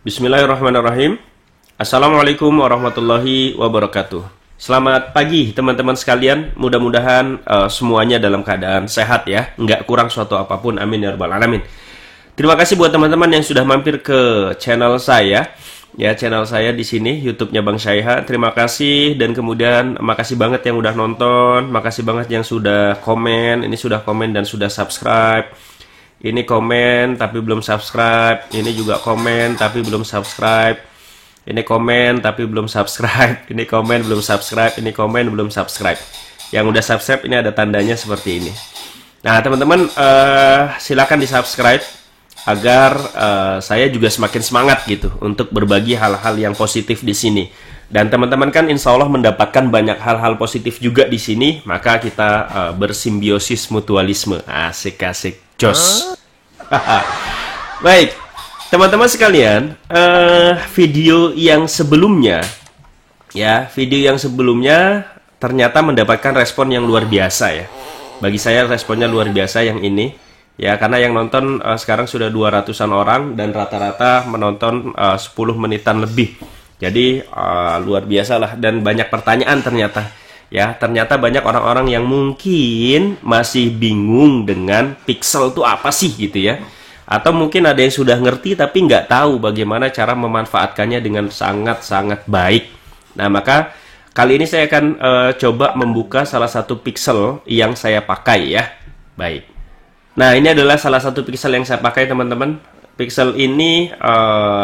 Bismillahirrahmanirrahim. Assalamualaikum warahmatullahi wabarakatuh. Selamat pagi teman-teman sekalian. Mudah-mudahan semuanya dalam keadaan sehat ya, nggak kurang suatu apapun. Amin ya rabbal alamin. Terima kasih buat teman-teman yang sudah mampir ke channel saya. Ya, channel saya di sini, YouTube-nya Bang Syaiha. Terima kasih, dan kemudian makasih banget yang udah nonton, makasih banget yang sudah komen. Ini sudah komen dan sudah subscribe. Ini komen tapi belum subscribe. Ini juga komen tapi belum subscribe. Ini komen tapi belum subscribe. Ini komen belum subscribe. Ini komen belum subscribe. Yang udah subscribe ini ada tandanya seperti ini. Nah teman-teman, silakan di subscribe agar saya juga semakin semangat gitu untuk berbagi hal-hal yang positif di sini. Dan teman-teman kan insya Allah mendapatkan banyak hal-hal positif juga di sini. Maka kita bersimbiosis mutualisme. Asik-asik. Jos. Baik, teman-teman sekalian, video yang sebelumnya, ya, video yang sebelumnya ternyata mendapatkan respon yang luar biasa ya. Bagi saya responnya luar biasa yang ini, ya, karena yang nonton sekarang sudah 200-an orang dan rata-rata menonton 10 menitan lebih. Jadi luar biasa lah, dan banyak pertanyaan ternyata. Ya, ternyata banyak orang-orang yang mungkin masih bingung dengan pixel itu apa sih gitu ya. Atau mungkin ada yang sudah ngerti tapi nggak tahu bagaimana cara memanfaatkannya dengan sangat-sangat baik. Nah, maka kali ini saya akan coba membuka salah satu pixel yang saya pakai ya. Baik. Nah, ini adalah salah satu pixel yang saya pakai teman-teman. Pixel ini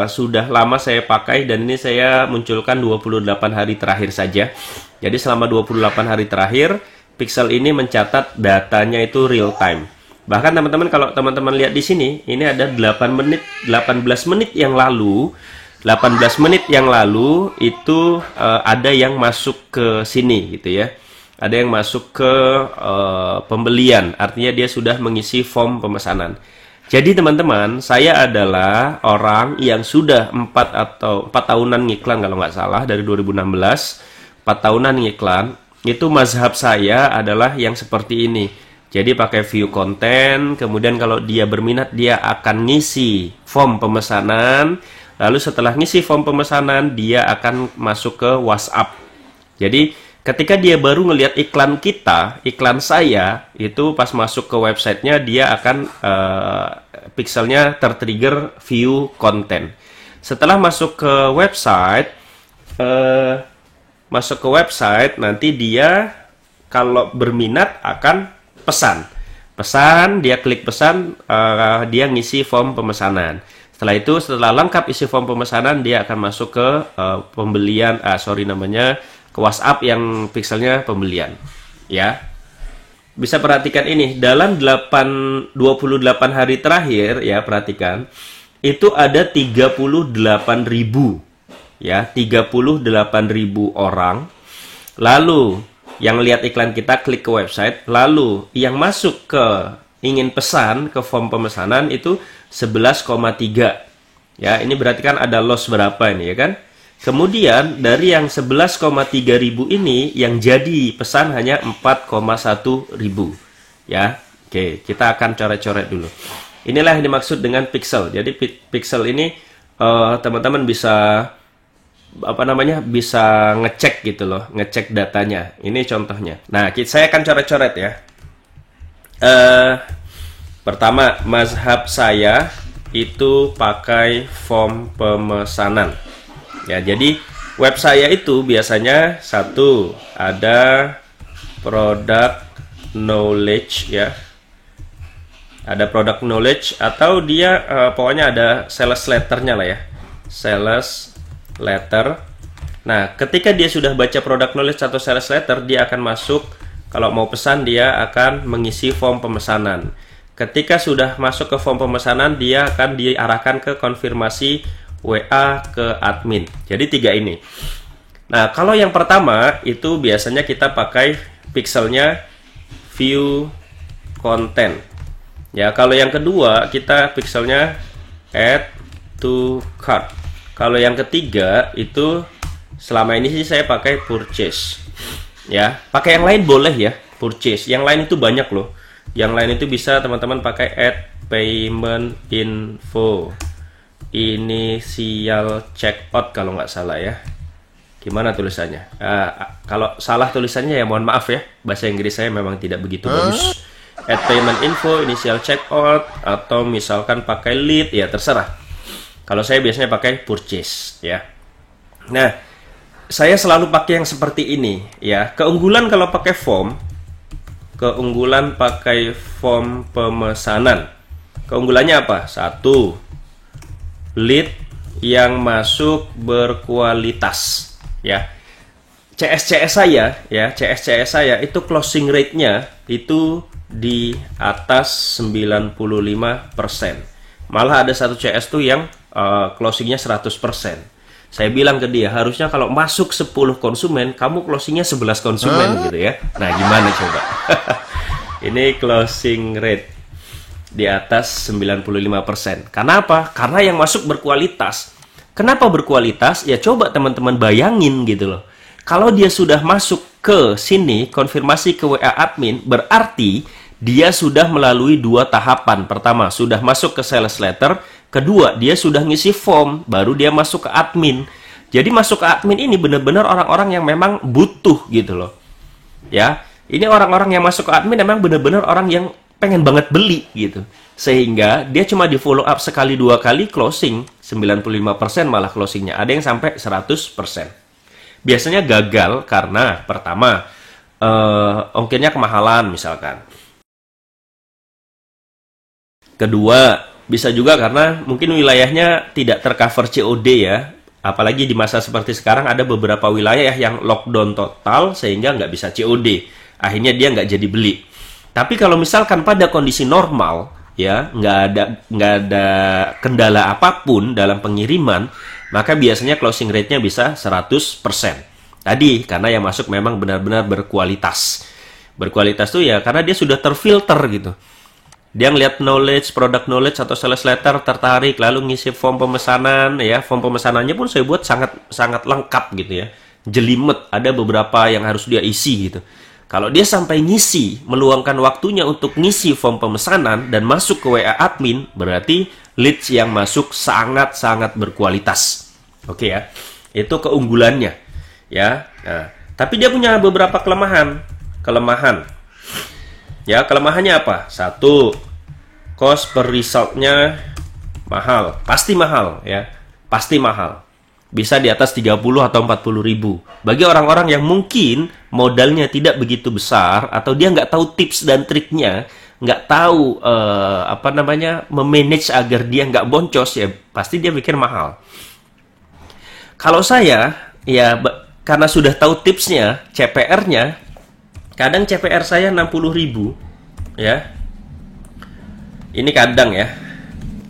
sudah lama saya pakai dan ini saya munculkan 28 hari terakhir saja. Jadi selama 28 hari terakhir, pixel ini mencatat datanya itu real time. Bahkan teman-teman, kalau teman-teman lihat di sini, ini ada 18 menit yang lalu, 18 menit yang lalu itu ada yang masuk ke sini gitu ya. Ada yang masuk ke pembelian, artinya dia sudah mengisi form pemesanan. Jadi teman-teman, saya adalah orang yang sudah 4 tahunan ngiklan kalau nggak salah, dari 2016. 4 tahunan ngiklan, itu mazhab saya adalah yang seperti ini. Jadi pakai view konten, kemudian kalau dia berminat dia akan ngisi form pemesanan, lalu setelah ngisi form pemesanan dia akan masuk ke WhatsApp. Jadi ketika dia baru ngelihat iklan kita, iklan saya, itu pas masuk ke websitenya dia akan pixelnya tertrigger view konten. Setelah masuk ke website, nanti dia kalau berminat akan pesan, dia klik pesan, dia ngisi form pemesanan. Setelah itu, setelah lengkap isi form pemesanan, dia akan masuk ke pembelian, ke WhatsApp yang pixelnya pembelian. Ya, bisa perhatikan ini dalam 28 hari terakhir ya, perhatikan itu ada 38.000. Ya, 38.000 orang. Lalu yang lihat iklan kita klik ke website, lalu yang masuk ke ingin pesan ke form pemesanan itu 11,3. Ya, ini berarti kan ada loss berapa ini ya kan? Kemudian dari yang 11,3 ribu ini yang jadi pesan hanya 4,1 ribu. Ya. Oke, kita akan coret-coret dulu. Inilah yang dimaksud dengan pixel. Jadi pixel ini teman-teman bisa bisa ngecek gitu loh, ngecek datanya. Ini contohnya. Nah, saya akan coret-coret ya. Pertama, mazhab saya itu pakai form pemesanan. Ya, jadi web saya itu biasanya satu ada product knowledge ya. Ada product knowledge atau dia pokoknya ada sales letternya lah ya. Sales letter. Nah, ketika dia sudah baca product knowledge atau sales letter, dia akan masuk, kalau mau pesan dia akan mengisi form pemesanan. Ketika sudah masuk ke form pemesanan, dia akan diarahkan ke konfirmasi WA ke admin. Jadi 3 ini. Nah, kalau yang pertama itu biasanya kita pakai pixelnya view content. Ya, kalau yang kedua kita pixelnya add to cart. Kalau yang ketiga itu selama ini sih saya pakai purchase. Ya, pakai yang lain boleh ya, purchase. Yang lain itu banyak loh. Yang lain itu bisa teman-teman pakai add payment info. inisial checkout kalau nggak salah ya. Gimana tulisannya? Kalau salah tulisannya ya mohon maaf ya. Bahasa Inggris saya memang tidak begitu bagus. Add payment info, initial checkout, atau misalkan pakai lead, ya terserah. Kalau saya biasanya pakai purchase ya. Nah, saya selalu pakai yang seperti ini ya. Keunggulan kalau pakai form, keunggulan pakai form pemesanan. Keunggulannya apa? Satu, lead yang masuk berkualitas. Ya, CS saya itu closing rate-nya itu di atas 95%. Malah ada satu CS tuh yang closingnya 100%. Saya bilang ke dia, harusnya kalau masuk 10 konsumen, kamu closingnya 11 konsumen gitu ya. Nah, gimana coba? Ini closing rate di atas 95%. Karena apa? Karena yang masuk berkualitas. Kenapa berkualitas? Ya coba teman-teman bayangin gitu loh. Kalau dia sudah masuk ke sini, konfirmasi ke WA admin, berarti dia sudah melalui 2 tahapan. Pertama, sudah masuk ke sales letter. Kedua, dia sudah ngisi form, baru dia masuk ke admin. Jadi masuk ke admin ini benar-benar orang-orang yang memang butuh gitu loh. Ya, ini orang-orang yang masuk ke admin memang benar-benar orang yang pengen banget beli gitu. Sehingga dia cuma di follow up sekali 2 kali closing 95% malah closingnya. Ada yang sampai 100%. Biasanya gagal karena pertama ongkirnya kemahalan misalkan. Kedua, bisa juga karena mungkin wilayahnya tidak tercover COD ya. Apalagi di masa seperti sekarang ada beberapa wilayah yang lockdown total sehingga nggak bisa COD. Akhirnya dia nggak jadi beli. Tapi kalau misalkan pada kondisi normal, ya nggak ada kendala apapun dalam pengiriman, maka biasanya closing rate-nya bisa 100%. Tadi karena yang masuk memang benar-benar berkualitas. Berkualitas tuh ya karena dia sudah terfilter gitu. Dia ngeliat knowledge, product knowledge atau sales letter, tertarik, lalu ngisi form pemesanan ya. Form pemesanannya pun saya buat sangat lengkap gitu ya. Jelimet, ada beberapa yang harus dia isi gitu. Kalau dia sampai ngisi, meluangkan waktunya untuk ngisi form pemesanan dan masuk ke WA admin, berarti leads yang masuk sangat-sangat berkualitas. Oke ya, itu keunggulannya. Ya, nah, tapi dia punya beberapa kelemahan. Ya, kelemahannya apa? Satu, cost per result-nya mahal. Pasti mahal ya, pasti mahal. Bisa di atas 30 atau 40 ribu. Bagi orang-orang yang mungkin modalnya tidak begitu besar, atau dia nggak tahu tips dan triknya, nggak tahu memanage agar dia nggak boncos, ya pasti dia pikir mahal. Kalau saya, ya karena sudah tahu tipsnya, CPR-nya, kadang CPR saya 60 ribu, ya. Ini kadang ya.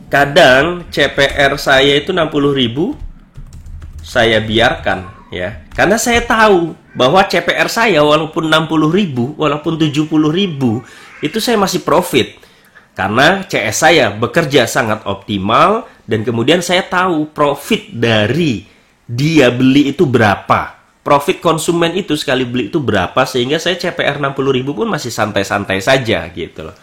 Kadang CPR saya itu 60 ribu, saya biarkan ya, karena saya tahu bahwa CPR saya walaupun 60 ribu, walaupun 70 ribu, itu saya masih profit karena CS saya bekerja sangat optimal dan kemudian saya tahu profit dari dia beli itu berapa, profit konsumen itu sekali beli itu berapa, sehingga saya CPR 60 ribu pun masih santai-santai saja gitu loh.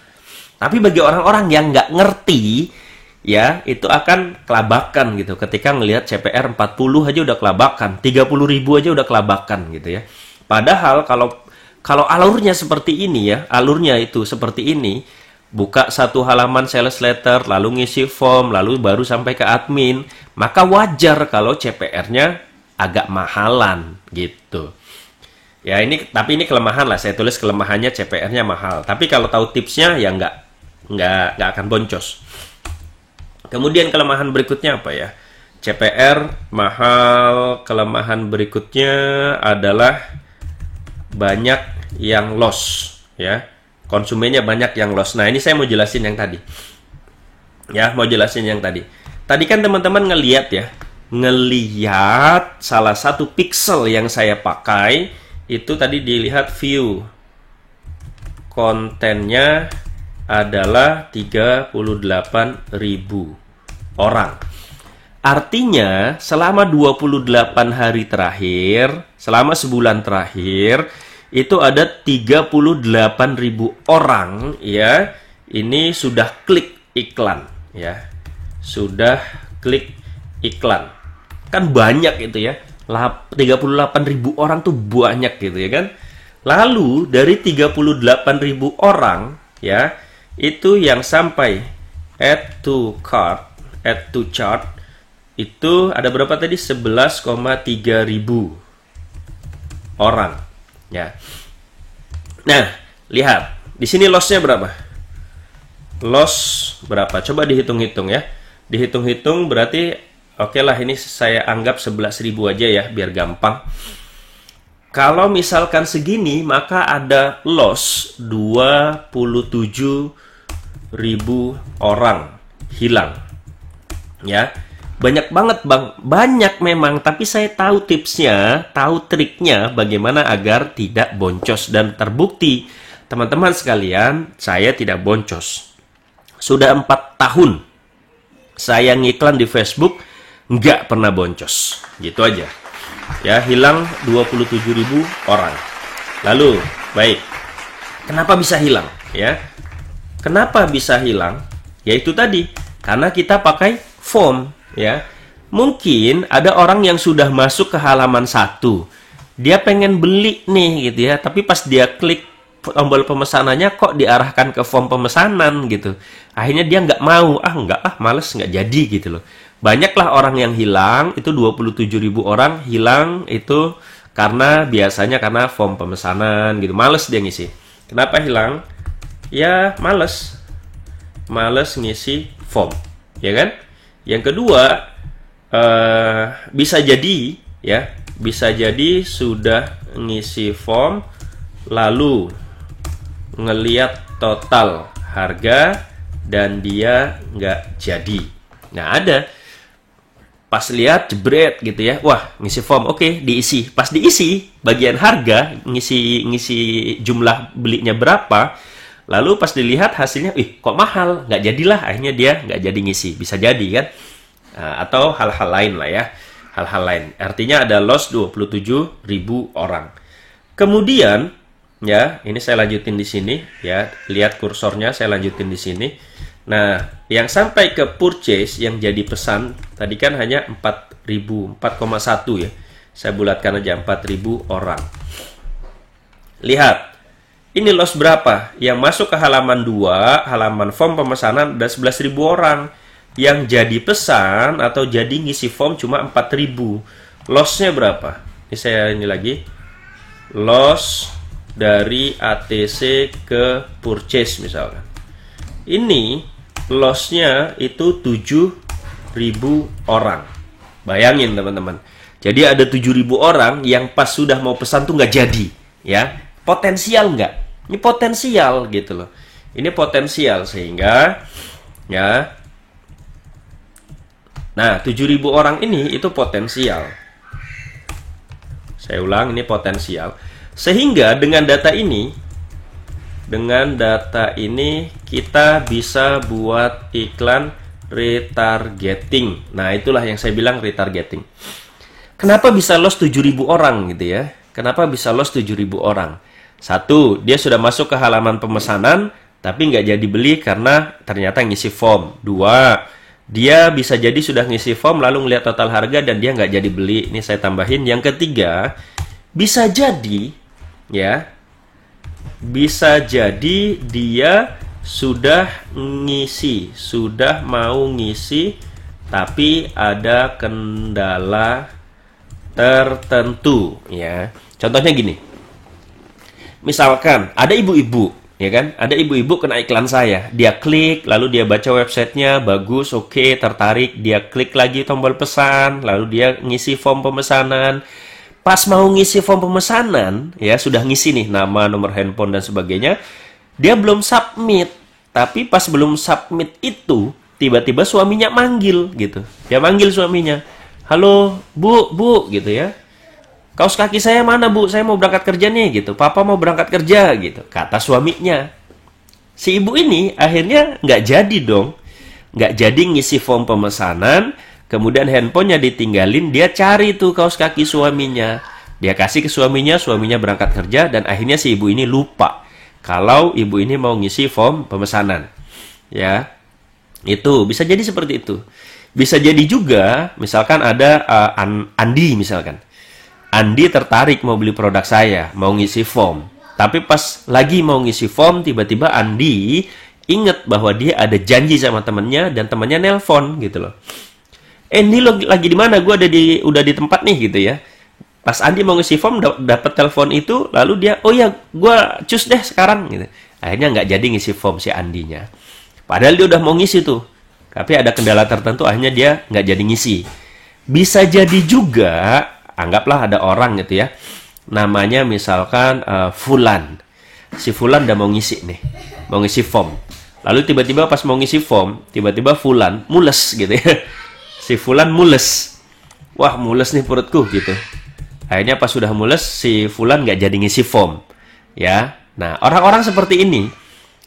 Tapi bagi orang-orang yang nggak ngerti, ya itu akan kelabakan gitu. Ketika ngelihat CPR 40 aja udah kelabakan, 30 ribu aja udah kelabakan gitu ya. Padahal kalau alurnya seperti ini ya, alurnya itu seperti ini, buka satu halaman sales letter, lalu ngisi form, lalu baru sampai ke admin, maka wajar kalau CPR-nya agak mahalan gitu. Ya tapi ini kelemahan lah, saya tulis kelemahannya CPR-nya mahal. Tapi kalau tahu tipsnya ya nggak akan boncos. Kemudian kelemahan berikutnya apa ya? CPR mahal, kelemahan berikutnya adalah banyak yang loss ya. Konsumennya banyak yang loss. Nah, ini saya mau jelasin yang tadi. Ya, mau jelasin yang tadi. Tadi kan teman-teman ngelihat salah satu pixel yang saya pakai itu tadi dilihat view. Kontennya adalah 38.000 orang. Artinya selama 28 hari terakhir, selama sebulan terakhir, itu ada 38.000 orang ya, ini sudah klik iklan ya. Sudah klik iklan. Kan banyak itu ya. 38.000 orang tuh banyak gitu ya kan. Lalu dari 38.000 orang ya, itu yang sampai add to cart, add to chart, itu ada berapa tadi? 11,3 ribu orang ya. Nah, lihat di sini lossnya berapa? Loss berapa? Coba dihitung-hitung ya. Dihitung-hitung berarti oke lah, ini saya anggap 11.000 aja ya biar gampang. Kalau misalkan segini, maka ada loss 27.000 orang hilang ya. Banyak banget bang, banyak memang, tapi saya tahu tipsnya, tahu triknya bagaimana agar tidak boncos. Dan terbukti teman-teman sekalian, saya tidak boncos. Sudah 4 tahun saya ngiklan di Facebook, nggak pernah boncos. Gitu aja ya, hilang 27.000 orang. Lalu baik, kenapa bisa hilang ya? Kenapa bisa hilang? Yaitu tadi, karena kita pakai form ya. Mungkin ada orang yang sudah masuk ke halaman 1, dia pengen beli nih gitu ya, tapi pas dia klik tombol pemesanannya kok diarahkan ke form pemesanan gitu. Akhirnya dia nggak mau, males, nggak jadi gitu loh. Banyaklah orang yang hilang, itu 27.000 orang hilang itu biasanya karena form pemesanan gitu, males dia ngisi. Kenapa hilang? Ya males ngisi form, ya kan? Yang kedua, bisa jadi ya, bisa jadi sudah ngisi form lalu ngeliat total harga dan dia nggak jadi. Nah ada, pas lihat jebret gitu ya, wah ngisi form, oke, diisi. Pas diisi bagian harga, ngisi jumlah belinya berapa, lalu pas dilihat hasilnya, kok mahal, nggak jadilah, akhirnya dia nggak jadi ngisi. Bisa jadi kan? Atau hal-hal lain lah ya, hal-hal lain. Artinya ada loss 27.000 orang. Kemudian ya, ini saya lanjutin di sini ya, lihat kursornya, saya lanjutin di sini. Nah, yang sampai ke purchase yang jadi pesan tadi kan hanya 4.000, 4,1 ya. Saya bulatkan aja 4.000 orang. Lihat. Ini loss berapa? Yang masuk ke halaman 2, halaman form pemesanan, ada 11.000 orang. Yang jadi pesan atau jadi ngisi form cuma 4.000. Lossnya berapa? Ini lagi. Loss dari ATC ke purchase misalkan. Ini lossnya itu 7.000 orang. Bayangin teman-teman. Jadi ada 7.000 orang yang pas sudah mau pesan tuh nggak jadi. Ya, potensial nggak? Ini potensial gitu loh. Ini potensial sehingga ya. Nah, 7.000 orang ini itu potensial. Saya ulang, ini potensial. Sehingga dengan data ini kita bisa buat iklan retargeting. Nah, itulah yang saya bilang retargeting. Kenapa bisa loss 7.000 orang gitu ya? Kenapa bisa loss 7.000 orang? Satu, dia sudah masuk ke halaman pemesanan, tapi nggak jadi beli karena ternyata ngisi form. Dua, dia bisa jadi sudah ngisi form lalu ngeliat total harga dan dia nggak jadi beli. Ini saya tambahin. Yang ketiga, bisa jadi ya, bisa jadi dia sudah mau ngisi, tapi ada kendala tertentu ya. Contohnya gini. Misalkan ada ibu-ibu, ya kan? Ada ibu-ibu kena iklan saya. Dia klik, lalu dia baca websitenya, bagus, oke, tertarik. Dia klik lagi tombol pesan, lalu dia ngisi form pemesanan. Pas mau ngisi form pemesanan, ya sudah ngisi nih nama, nomor handphone dan sebagainya. Dia belum submit, tapi pas belum submit itu, tiba-tiba suaminya manggil gitu. Dia manggil suaminya, halo, bu, gitu ya. Kaos kaki saya mana bu? Saya mau berangkat kerja nih gitu. Papa mau berangkat kerja gitu. Kata suaminya. Si ibu ini akhirnya nggak jadi dong. Nggak jadi ngisi form pemesanan. Kemudian handphonenya ditinggalin. Dia cari tuh kaos kaki suaminya. Dia kasih ke suaminya. Suaminya berangkat kerja. Dan akhirnya si ibu ini lupa kalau ibu ini mau ngisi form pemesanan. Ya. Itu bisa jadi seperti itu. Bisa jadi juga, misalkan ada Andi misalkan. Andi tertarik mau beli produk saya, mau ngisi form. Tapi pas lagi mau ngisi form, tiba-tiba Andi inget bahwa dia ada janji sama temennya dan temennya nelpon gitu loh. Ini lo lagi di mana? Gue udah di tempat nih gitu ya. Pas Andi mau ngisi form dapat telepon itu, lalu dia, oh ya, gue cus deh sekarang gitu. Akhirnya nggak jadi ngisi form si Andinya. Padahal dia udah mau ngisi tuh, tapi ada kendala tertentu, akhirnya dia nggak jadi ngisi. Bisa jadi juga, anggaplah ada orang gitu ya, namanya misalkan Fulan. Si Fulan udah mau ngisi nih, mau ngisi form. Lalu tiba-tiba pas mau ngisi form, tiba-tiba Fulan mules gitu ya. Si Fulan mules. Wah, mules nih perutku gitu. Akhirnya pas sudah mules, si Fulan nggak jadi ngisi form. Ya, nah orang-orang seperti ini,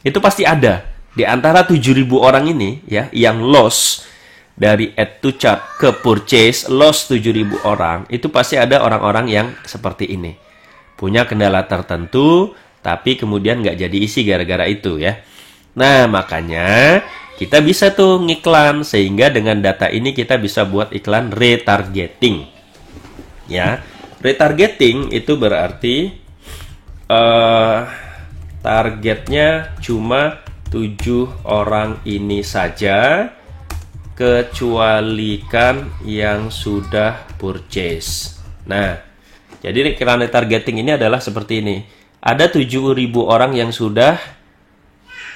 itu pasti ada. Di antara 7.000 orang ini, ya, yang loss dari add to chart ke purchase, loss 7.000 orang, itu pasti ada orang-orang yang seperti ini. Punya kendala tertentu, tapi kemudian nggak jadi isi gara-gara itu, ya. Nah, makanya kita bisa tuh ngiklan, sehingga dengan data ini kita bisa buat iklan retargeting. Ya, retargeting itu berarti targetnya cuma 7 orang ini saja, kecualikan yang sudah purchase. Nah, jadi iklan retargeting ini adalah seperti ini. Ada 7.000 orang yang sudah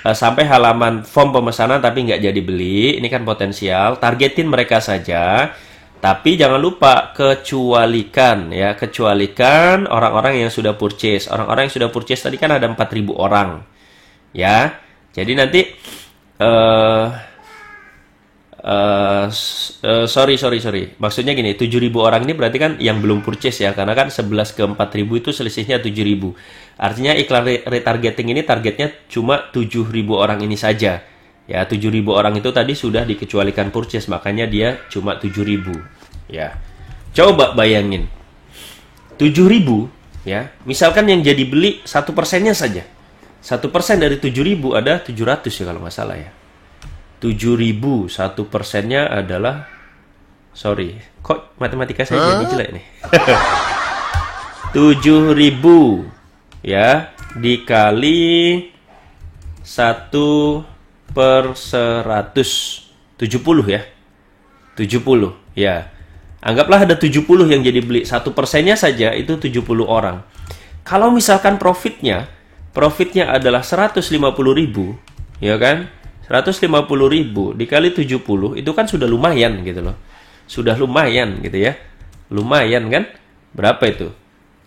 sampai halaman form pemesanan tapi nggak jadi beli. Ini kan potensial. Targetin mereka saja. Tapi jangan lupa kecualikan ya, kecualikan orang-orang yang sudah purchase. Orang-orang yang sudah purchase tadi kan ada 4.000 orang. Ya. Jadi nanti sorry. Maksudnya gini, 7.000 orang ini berarti kan yang belum purchase ya, karena kan 11 ke 4.000 itu selisihnya 7.000. Artinya iklan retargeting ini targetnya cuma 7.000 orang ini saja. Ya, 7.000 orang itu tadi sudah dikecualikan purchase, makanya dia cuma 7.000. Ya. Coba bayangin. 7.000 ya. Misalkan yang jadi beli 1%-nya saja. 1% dari 7.000 ada 700 ya kalau nggak salah ya. 7.000, 1%-nya adalah, sorry, kok matematika saya jadi jelek nih. 7.000 ya dikali 1 per 100, 70 ya. 70 ya. Anggaplah ada 70 yang jadi beli, 1%-nya saja itu 70 orang. Kalau misalkan profitnya adalah 150.000, ya kan? 150.000 dikali 70 itu kan sudah lumayan gitu loh. Sudah lumayan gitu ya. Lumayan kan? Berapa itu?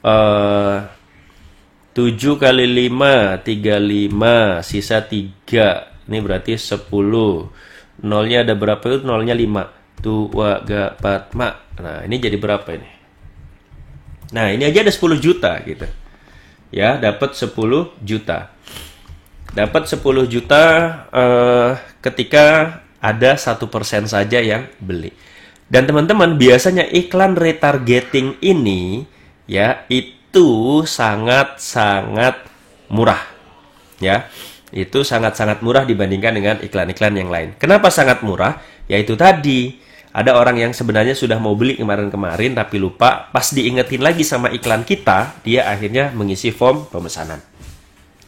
7 kali 5, 35, sisa 3. Ini berarti 10. Nolnya ada berapa itu? Nolnya 5. 2, 3, 4, Nah, ini jadi berapa ini? Nah, ini aja ada 10 juta gitu. Ya, dapat 10 juta. Dapat 10 juta ketika ada 1% saja yang beli. Dan teman-teman, biasanya iklan retargeting ini ya itu sangat-sangat murah. Ya, itu sangat-sangat murah dibandingkan dengan iklan-iklan yang lain. Kenapa sangat murah? Yaitu tadi, ada orang yang sebenarnya sudah mau beli kemarin-kemarin tapi lupa, pas diingetin lagi sama iklan kita, dia akhirnya mengisi form pemesanan.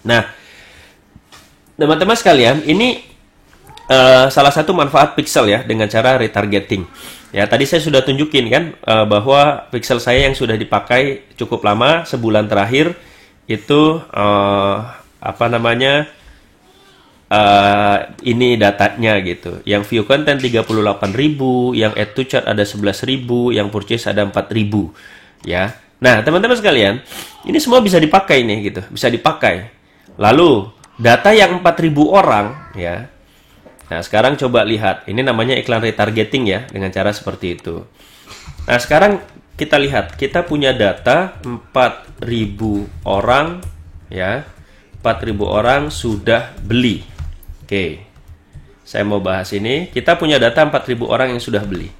Nah, teman-teman sekalian, ini salah satu manfaat Pixel ya dengan cara retargeting. Ya, tadi saya sudah tunjukin kan bahwa Pixel saya yang sudah dipakai cukup lama, sebulan terakhir itu ini datanya gitu. Yang view content 38.000, yang add to chart ada 11.000, yang purchase ada 4.000 ya. Nah, teman-teman sekalian, ini semua bisa dipakai nih gitu, bisa dipakai. Lalu data yang 4.000 orang ya. Nah, sekarang coba lihat. Ini namanya iklan retargeting ya dengan cara seperti itu. Nah, sekarang kita lihat, kita punya data 4.000 orang ya. 4.000 orang sudah beli. Oke, saya mau bahas ini. Kita punya data 4.000 orang yang sudah beli.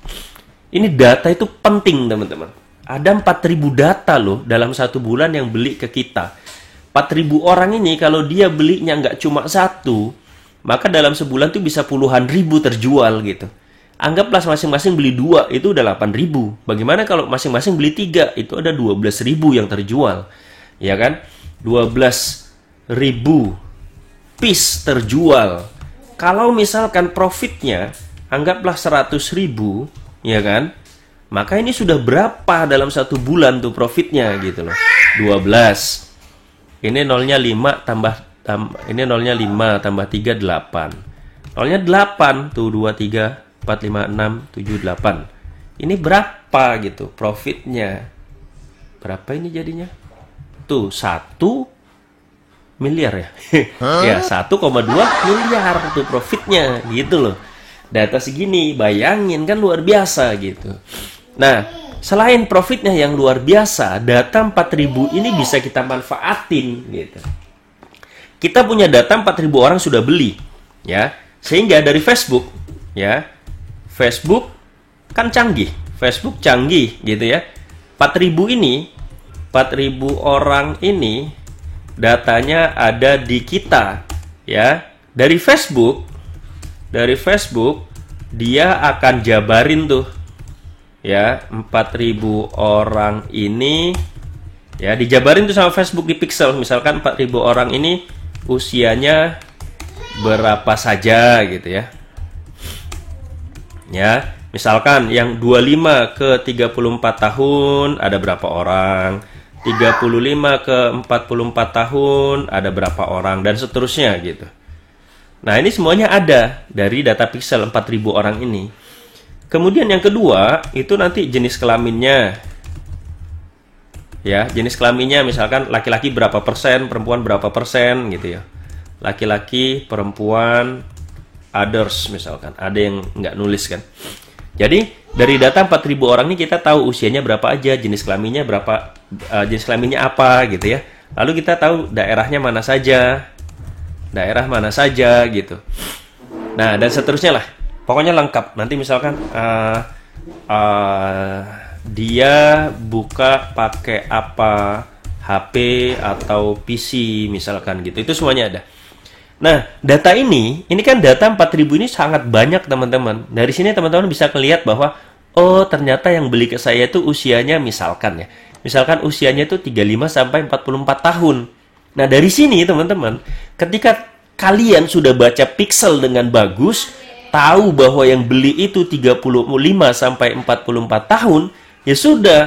Ini data itu penting, teman-teman. Ada 4.000 data loh dalam satu bulan yang beli ke kita. 4.000 orang ini kalau dia belinya nggak cuma satu, maka dalam sebulan tuh bisa puluhan ribu terjual gitu. Anggaplah masing-masing beli 2, itu udah 8.000. Bagaimana kalau masing-masing beli 3, itu ada 12.000 yang terjual. Ya kan? 12.000 piece terjual. Kalau misalkan profitnya, anggaplah 100.000, ya kan? Maka ini sudah berapa dalam satu bulan tuh profitnya gitu loh. 12. Ini nolnya 5 ini nolnya 5 tambah 3, 8. Nolnya 8 tuh, 2, 3, 4, 5, 6, 7, 8. Ini berapa gitu profitnya? Berapa ini jadinya? Tuh 1 miliar ya. Ya 1,2 miliar tuh profitnya gitu loh. Data segini, bayangin kan luar biasa gitu. Nah, selain profitnya yang luar biasa, data 4.000 ini bisa kita manfaatin gitu. Kita punya data 4.000 orang sudah beli, ya. Sehingga dari Facebook, ya. Facebook kan canggih, Facebook canggih gitu ya. 4.000 orang ini datanya ada di kita, ya. Dari Facebook dia akan jabarin tuh, ya, 4.000 orang ini, ya, dijabarin tuh sama Facebook di pixel. Misalkan 4.000 orang ini usianya berapa saja gitu ya. Ya, misalkan yang 25 ke 34 tahun ada berapa orang, 35 ke 44 tahun ada berapa orang, dan seterusnya gitu. Nah, ini semuanya ada dari data pixel 4.000 orang ini. Kemudian yang kedua, itu nanti jenis kelaminnya. Ya, jenis kelaminnya misalkan laki-laki berapa persen, perempuan berapa persen gitu ya. Laki-laki, perempuan, others misalkan. Ada yang nggak nulis kan. Jadi, dari data 4.000 orang ini kita tahu usianya berapa aja, jenis kelaminnya berapa, jenis kelaminnya apa gitu ya. Lalu kita tahu daerah mana saja gitu. Nah, dan seterusnya lah. Pokoknya lengkap. Nanti misalkan dia buka pakai apa, HP atau PC misalkan gitu. Itu semuanya ada. Nah, data ini kan data 4.000 ini sangat banyak teman-teman. Dari sini teman-teman bisa melihat bahwa oh, ternyata yang beli ke saya itu usianya misalkan usianya itu 35 sampai 44 tahun. Nah, dari sini teman-teman, ketika kalian sudah baca pixel dengan bagus, tahu bahwa yang beli itu 35 sampai 44 tahun, ya sudah.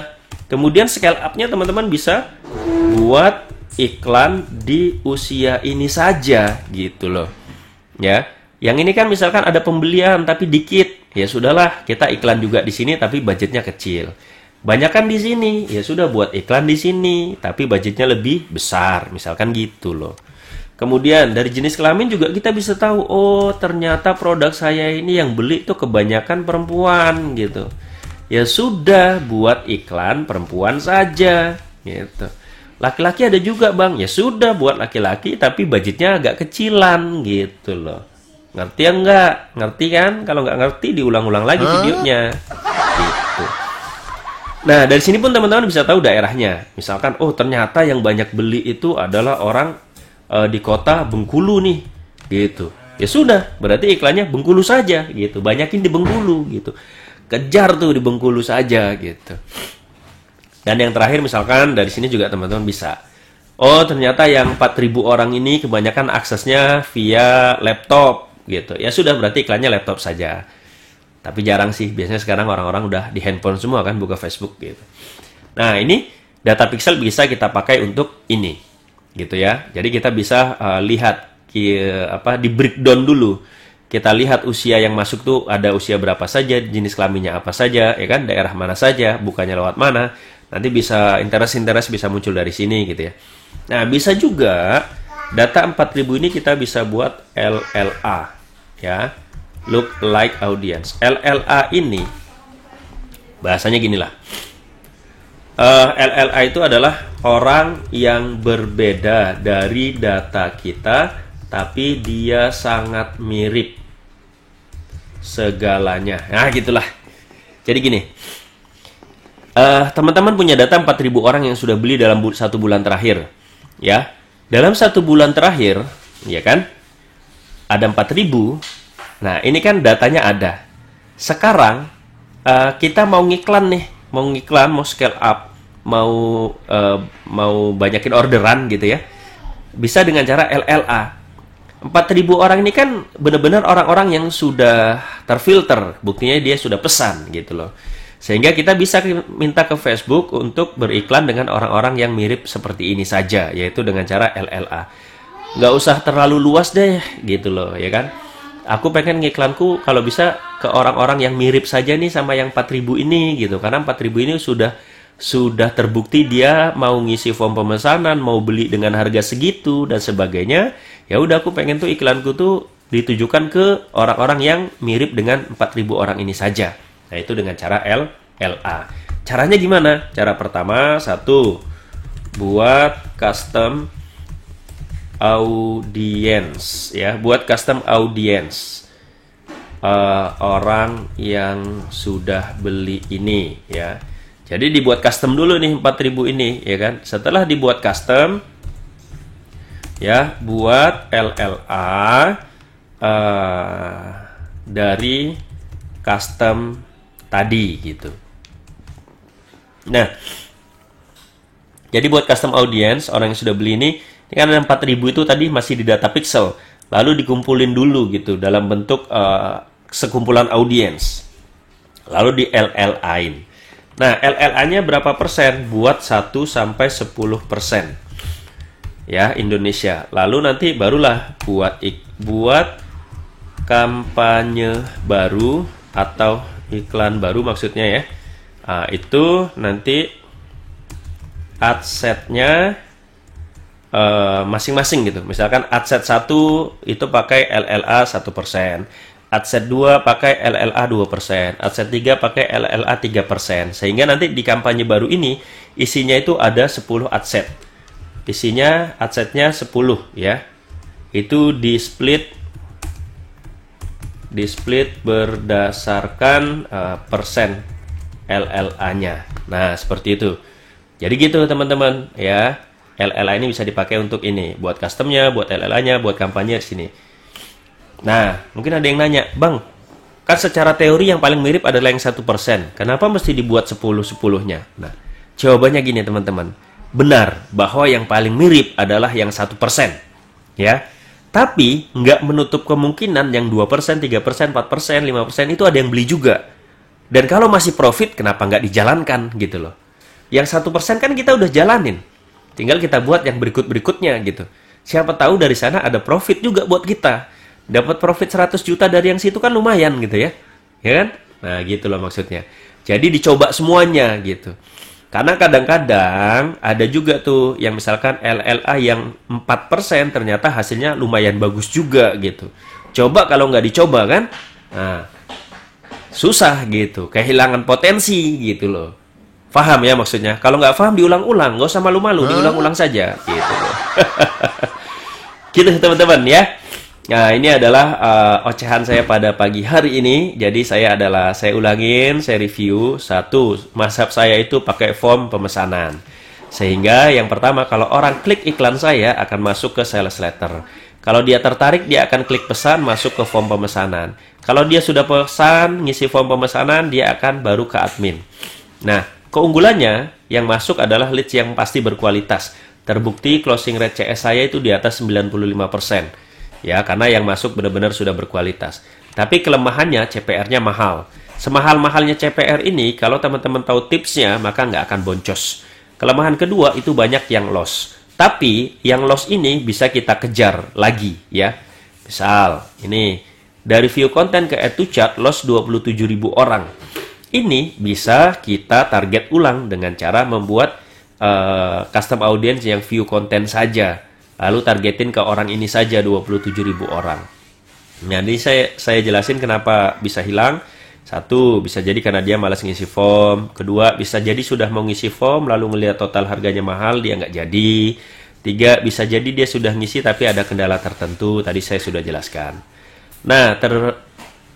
Kemudian scale up-nya teman-teman bisa buat iklan di usia ini saja gitu loh. Ya. Yang ini kan misalkan ada pembelian tapi dikit, ya sudahlah, kita iklan juga di sini tapi budgetnya kecil. Banyakan di sini, ya sudah buat iklan di sini tapi budgetnya lebih besar, misalkan gitu loh. Kemudian dari jenis kelamin juga kita bisa tahu, oh ternyata produk saya ini yang beli itu kebanyakan perempuan gitu. Ya sudah, buat iklan perempuan saja gitu. Laki-laki ada juga bang, ya sudah buat laki-laki tapi budgetnya agak kecilan gitu loh. Ngerti ya enggak? Ngerti kan? Kalau nggak ngerti diulang-ulang lagi videonya gitu. Nah, dari sini pun teman-teman bisa tahu daerahnya. Misalkan, oh ternyata yang banyak beli itu adalah orang di kota Bengkulu nih, gitu. Ya sudah, berarti iklannya Bengkulu saja, gitu. Banyakin di Bengkulu, gitu. Kejar tuh di Bengkulu saja, gitu. Dan yang terakhir misalkan dari sini juga teman-teman bisa. Oh ternyata yang 4.000 orang ini kebanyakan aksesnya via laptop, gitu. Ya sudah, berarti iklannya laptop saja. Tapi jarang sih, biasanya sekarang orang-orang udah di handphone semua kan, buka Facebook gitu. Nah, ini data pixel bisa kita pakai untuk ini, gitu ya. Jadi kita bisa lihat di breakdown dulu. Kita lihat usia yang masuk tuh ada usia berapa saja, jenis kelaminnya apa saja, ya kan, daerah mana saja, bukannya lewat mana. Nanti bisa interest bisa muncul dari sini gitu ya. Nah, bisa juga data 4.000 ini kita bisa buat LLA, ya. Look like audience. LLA ini bahasanya ginilah. LLA itu adalah orang yang berbeda dari data kita, tapi dia sangat mirip segalanya. Nah, gitulah. Jadi gini. Teman-teman punya data 4.000 orang yang sudah beli dalam satu bulan terakhir. Ya. Dalam satu bulan terakhir, ya kan? Ada 4.000. Nah, ini kan datanya ada. Sekarang kita mau ngiklan nih, mau scale up, mau banyakin orderan gitu ya. Bisa dengan cara LLA. 4.000 orang ini kan benar-benar orang-orang yang sudah terfilter, buktinya dia sudah pesan gitu loh. Sehingga kita bisa minta ke Facebook untuk beriklan dengan orang-orang yang mirip seperti ini saja, yaitu dengan cara LLA. Nggak usah terlalu luas deh gitu loh, ya kan? Aku pengen ngiklanku kalau bisa ke orang-orang yang mirip saja nih sama yang 4.000 ini gitu. Karena 4.000 ini sudah terbukti dia mau ngisi form pemesanan, mau beli dengan harga segitu dan sebagainya. Ya udah, aku pengen tuh iklanku tuh ditujukan ke orang-orang yang mirip dengan 4.000 orang ini saja. Nah, itu dengan cara LLA. Caranya gimana? Cara pertama, satu, buat custom audience ya, buat custom audience orang yang sudah beli ini ya. Jadi dibuat custom dulu nih 4.000 ini ya kan. Setelah dibuat custom ya, buat LLA dari custom tadi gitu. Nah, jadi buat custom audience orang yang sudah beli ini kan ada 4.000 itu tadi masih di data pixel, lalu dikumpulin dulu gitu dalam bentuk sekumpulan audience, lalu di LLA-in. Nah, LLA-nya berapa persen? Buat 1-10% ya, Indonesia. Lalu nanti barulah buat kampanye baru atau iklan baru maksudnya ya. Itu nanti adset-nya masing-masing gitu. Misalkan adset 1 itu pakai LLA 1%, adset 2 pakai LLA 2%, adset 3 pakai LLA 3%. Sehingga nanti di kampanye baru ini isinya itu ada 10 adset. Isinya adsetnya 10 ya. Itu di split berdasarkan persen LLA-nya. Nah, seperti itu. Jadi gitu teman-teman ya. LLA ini bisa dipakai untuk ini, buat customnya, buat LLA-nya, buat kampanye di sini. Nah, mungkin ada yang nanya, Bang, kan secara teori yang paling mirip adalah yang 1%. Kenapa mesti dibuat 10-10-nya? Nah, jawabannya gini teman-teman. Benar bahwa yang paling mirip adalah yang 1%. Ya. Tapi, nggak menutup kemungkinan yang 2%, 3%, 4%, 5% itu ada yang beli juga. Dan kalau masih profit, kenapa nggak dijalankan gitu loh. Yang 1% kan kita udah jalanin. Tinggal kita buat yang berikut-berikutnya gitu. Siapa tahu dari sana ada profit juga buat kita. Dapat profit 100 juta dari yang situ kan lumayan gitu ya. Ya kan? Nah, gitu loh maksudnya. Jadi dicoba semuanya gitu. Karena kadang-kadang ada juga tuh yang misalkan LLA yang 4% ternyata hasilnya lumayan bagus juga gitu. Coba kalau nggak dicoba kan? Nah, susah gitu. Kehilangan potensi gitu loh. Paham ya maksudnya? Kalau nggak paham diulang-ulang, nggak usah malu-malu, diulang-ulang saja. Gitu. Gitu teman-teman ya. Nah, ini adalah ocehan saya pada pagi hari ini. Jadi saya ulangin, saya review. Satu, mazhab saya itu pakai form pemesanan. Sehingga yang pertama, kalau orang klik iklan saya akan masuk ke sales letter. Kalau dia tertarik, dia akan klik pesan, masuk ke form pemesanan. Kalau dia sudah pesan, ngisi form pemesanan, dia akan baru ke admin. Nah, keunggulannya yang masuk adalah leads yang pasti berkualitas. Terbukti closing rate CS saya itu di atas 95%. Ya, karena yang masuk benar-benar sudah berkualitas. Tapi kelemahannya CPR-nya mahal. Semahal-mahalnya CPR ini, kalau teman-teman tahu tipsnya, maka nggak akan boncos. Kelemahan kedua itu banyak yang loss. Tapi yang loss ini bisa kita kejar lagi ya. Misal, ini dari view konten ke add to chart loss 27.000 orang. Ini bisa kita target ulang dengan cara membuat custom audience yang view konten saja. Lalu targetin ke orang ini saja 27.000 orang. Nah, ini saya jelasin kenapa bisa hilang. Satu, bisa jadi karena dia malas ngisi form. Kedua, bisa jadi sudah mau ngisi form lalu ngelihat total harganya mahal, dia nggak jadi. Tiga, bisa jadi dia sudah ngisi tapi ada kendala tertentu. Tadi saya sudah jelaskan. Nah,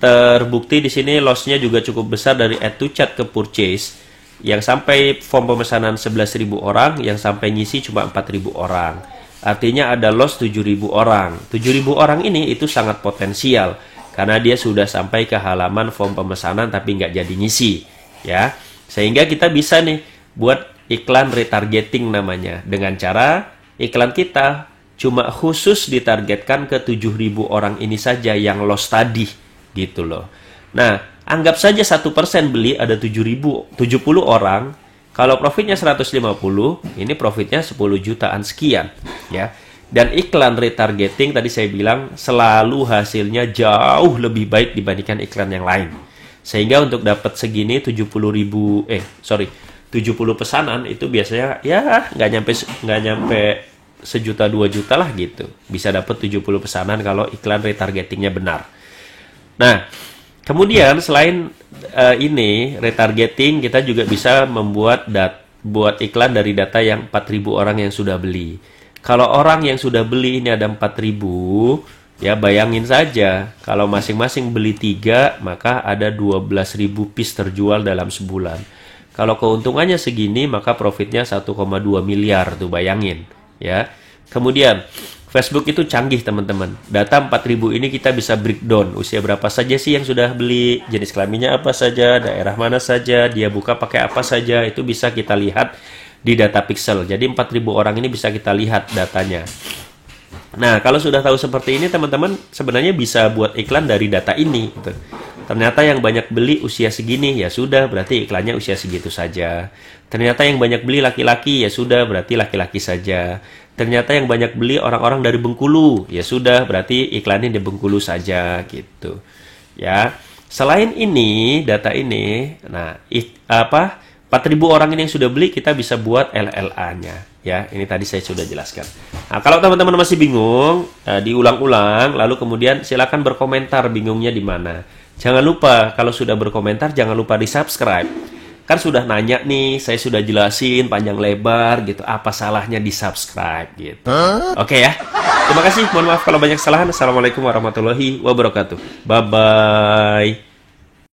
terbukti di sini loss-nya juga cukup besar dari add to chat ke purchase. Yang sampai form pemesanan 11.000 orang, yang sampai ngisi cuma 4.000 orang. Artinya ada loss 7.000 orang. 7.000 orang ini itu sangat potensial. karena dia sudah sampai ke halaman form pemesanan tapi nggak jadi ngisi, ya. Sehingga kita bisa nih buat iklan retargeting namanya, dengan cara iklan kita cuma khusus ditargetkan ke 7.000 orang ini saja yang lost tadi, gitu loh. Nah, anggap saja 1% beli ada 70 orang. Kalau profitnya 150, ini profitnya 10 jutaan sekian, ya. Dan iklan retargeting tadi saya bilang selalu hasilnya jauh lebih baik dibandingkan iklan yang lain. Sehingga untuk dapat segini 70 pesanan itu biasanya ya nggak nyampe sejuta 2 juta lah gitu. Bisa dapat 70 pesanan kalau iklan retargetingnya benar. Nah, kemudian selain ini retargeting, kita juga bisa buat iklan dari data yang 4.000 orang yang sudah beli. Kalau orang yang sudah beli ini ada 4.000, ya bayangin saja kalau masing-masing beli 3, maka ada 12.000 piece terjual dalam sebulan. Kalau keuntungannya segini, maka profitnya 1,2 miliar tuh, bayangin, ya. Kemudian Facebook itu canggih teman-teman. Data 4.000 ini kita bisa breakdown. Usia berapa saja sih yang sudah beli, jenis kelaminnya apa saja, daerah mana saja, dia buka pakai apa saja, itu bisa kita lihat di data pixel. Jadi 4.000 orang ini bisa kita lihat datanya. Nah, kalau sudah tahu seperti ini teman-teman, sebenarnya bisa buat iklan dari data ini gitu. Ternyata yang banyak beli usia segini, ya sudah, berarti iklannya usia segitu saja. Ternyata yang banyak beli laki-laki, ya sudah, berarti laki-laki saja. Ternyata yang banyak beli orang-orang dari Bengkulu, ya sudah, berarti iklannya di Bengkulu saja gitu. Ya. Selain ini, data ini, nah 4.000 orang ini yang sudah beli, kita bisa buat LLA-nya. Ya, ini tadi saya sudah jelaskan. Nah, kalau teman-teman masih bingung, diulang-ulang, lalu kemudian silakan berkomentar bingungnya di mana. Jangan lupa, kalau sudah berkomentar, jangan lupa di-subscribe. Kan sudah nanya nih, saya sudah jelasin panjang lebar gitu, apa salahnya di-subscribe gitu. Oke ya. Terima kasih, mohon maaf kalau banyak kesalahan. Assalamualaikum warahmatullahi wabarakatuh. Bye-bye.